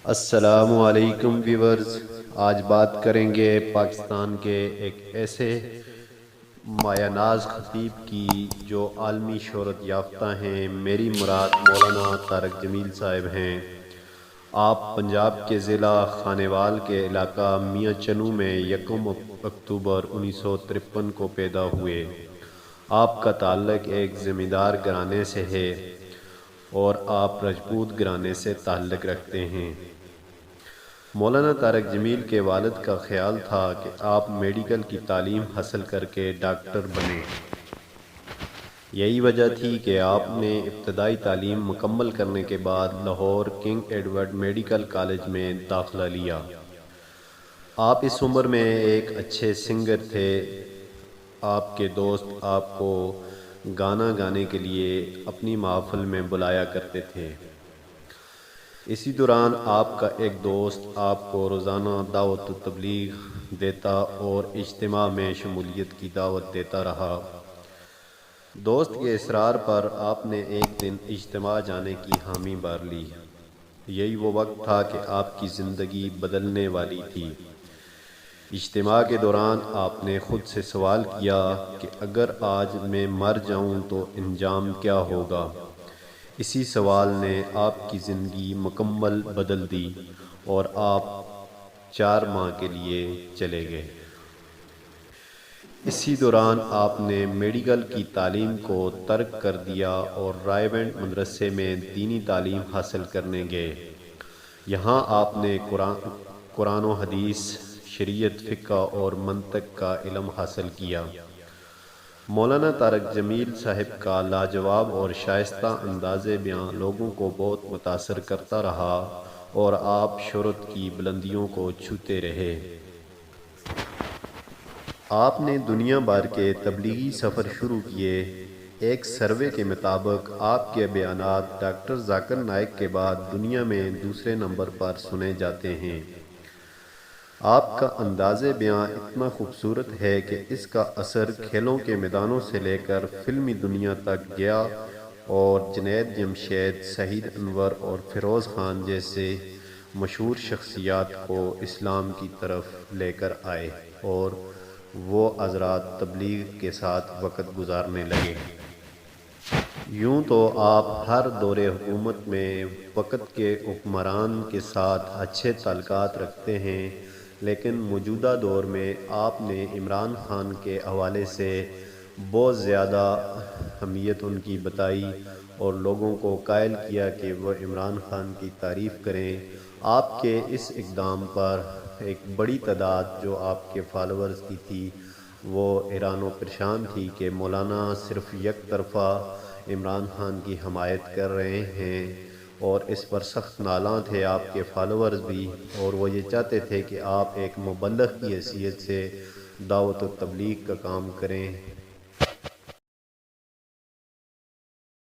السلام علیکم ویورز، آج بات کریں گے پاکستان کے ایک ایسے مایہ ناز خطیب کی جو عالمی شہرت یافتہ ہیں۔ میری مراد مولانا طارق جمیل صاحب ہیں۔ آپ پنجاب کے ضلع خانیوال کے علاقہ میاں چنو میں یکم اکتوبر 1953 کو پیدا ہوئے۔ آپ کا تعلق ایک زمیندار گھرانے سے ہے اور آپ رجپوت گھرانے سے تعلق رکھتے ہیں۔ مولانا طارق جمیل کے والد کا خیال تھا کہ آپ میڈیکل کی تعلیم حاصل کر کے ڈاکٹر بنیں۔ یہی وجہ تھی کہ آپ نے ابتدائی تعلیم مکمل کرنے کے بعد Lahore king Edward medical college میں داخلہ لیا۔ آپ اس عمر میں ایک اچھے سنگر تھے۔ آپ کے دوست آپ کو گانا گانے کے لیے اپنی محفل میں بلایا کرتے تھے۔ اسی دوران آپ کا ایک دوست آپ کو روزانہ دعوت و تبلیغ دیتا اور اجتماع میں شمولیت کی دعوت دیتا رہا۔ دوست کے اصرار پر آپ نے ایک دن اجتماع جانے کی حامی بھر لی۔ یہی وہ وقت تھا کہ آپ کی زندگی بدلنے والی تھی۔ اجتماع کے دوران آپ نے خود سے سوال کیا کہ اگر آج میں مر جاؤں تو انجام کیا ہوگا؟ اسی سوال نے آپ کی زندگی مکمل بدل دی اور آپ 4 ماہ کے لیے چلے گئے۔ اسی دوران آپ نے میڈیکل کی تعلیم کو ترک کر دیا اور رائیونڈ مدرسے میں دینی تعلیم حاصل کرنے گئے۔ یہاں آپ نے قرآن و حدیث، شریعت، فقہ اور منطق کا علم حاصل کیا۔ مولانا طارق جمیل صاحب کا لاجواب اور شائستہ انداز بیان لوگوں کو بہت متاثر کرتا رہا اور آپ شہرت کی بلندیوں کو چھوتے رہے۔ آپ نے دنیا بھر کے تبلیغی سفر شروع کیے۔ ایک سروے کے مطابق آپ کے بیانات ڈاکٹر ذاکر نائک کے بعد دنیا میں دوسرے نمبر پر سنے جاتے ہیں۔ آپ کا انداز بیان اتنا خوبصورت ہے کہ اس کا اثر کھیلوں کے میدانوں سے لے کر فلمی دنیا تک گیا اور جنید جمشید، سعید انور اور فیروز خان جیسے مشہور شخصیات کو اسلام کی طرف لے کر آئے اور وہ حضرات تبلیغ کے ساتھ وقت گزارنے لگے۔ یوں تو آپ ہر دور حکومت میں وقت کے حکمران کے ساتھ اچھے تعلقات رکھتے ہیں، لیکن موجودہ دور میں آپ نے عمران خان کے حوالے سے بہت زیادہ اہمیت ان کی بتائی اور لوگوں کو قائل کیا کہ وہ عمران خان کی تعریف کریں۔ آپ کے اس اقدام پر ایک بڑی تعداد جو آپ کے فالورز کی تھی وہ حیران و پریشان تھی کہ مولانا صرف یک طرفہ عمران خان کی حمایت کر رہے ہیں، اور اس پر سخت نالاں تھے آپ کے فالورز بھی، اور وہ یہ چاہتے تھے کہ آپ ایک مبلغ کی حیثیت سے دعوت و تبلیغ کا کام کریں۔